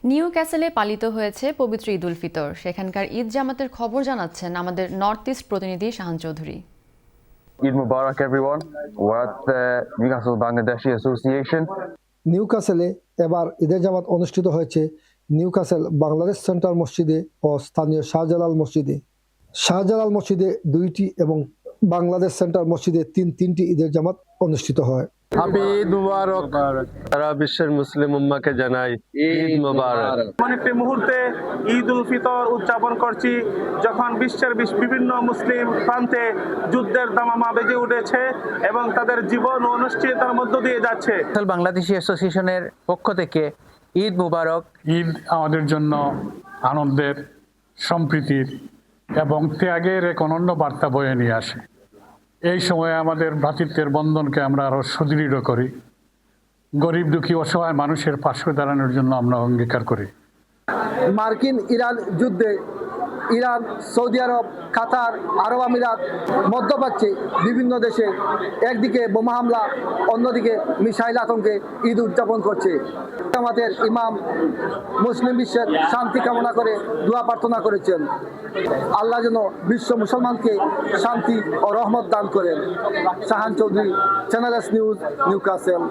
New ক্যাসেলে পালিত হয়েছে পবিত্র ঈদ উল ফিতর। সেখানকার ঈদ জামাতের খবর জানাচ্ছেন আমাদের নর্থ ইস্ট প্রতিনিধি Shahan Chowdhury. Eid Mubarak everyone. We're at the Newcastle Bangladeshi Association. নিউক্যাসেলে এবার ঈদের জামাত অনুষ্ঠিত হয়েছে নিউক্যাসেল বাংলাদেশ সেন্টার মসজিদে ও স্থানীয় শাহজালাল মসজিদে। শাহজালাল মসজিদে 2টি এবং বাংলাদেশ সেন্টার মসজিদে তিনটি ঈদের জামাত অনুষ্ঠিত হয়। হ্যাপি ঈদ মুবারক। সারা বিশ্বের মুসলিম উম্মাহকে জানাই ঈদ মুবারক। এমন একটি মুহূর্তে ঈদ উল ফিতর উদযাপন করছি যখন বিশ্বের বিভিন্ন মুসলিম প্রান্তে যুদ্ধের দামামা বেজে উঠেছে এবং তাদের জীবন ও অনিশ্চয়তার মধ্য দিয়ে যাচ্ছে। বাংলাদেশি অ্যাসোসিয়েশনের পক্ষ থেকে ঈদ মুবারক। ঈদ আমাদের জন্য আনন্দের, সম্প্রীতির এবং ত্যাগের এক অনন্য বার্তা বয়ে নিয়ে আসে। এই সময়ে আমাদের ভ্রাতৃত্বের বন্ধনকে আমরা আরো সুদৃঢ় করি। গরিব দুঃখী অসহায় মানুষের পাশে দাঁড়ানোর জন্য আমরা অঙ্গীকার করি। মার্কিন ইরান যুদ্ধে ইরান, সৌদি আরব, কাতার, আরব আমিরাত, মধ্যপ্রাচ্যে বিভিন্ন দেশে একদিকে বোমা হামলা, অন্যদিকে মিসাইল আতঙ্কে ঈদ উদযাপন করছে। আমাদের ইমাম মুসলিম বিশ্বের শান্তি কামনা করে দোয়া প্রার্থনা করেছেন, আল্লাহ যেন বিশ্ব মুসলমানকে শান্তি ও রহমত দান করেন। Shahan Chowdhury, channel S news, Newcastle.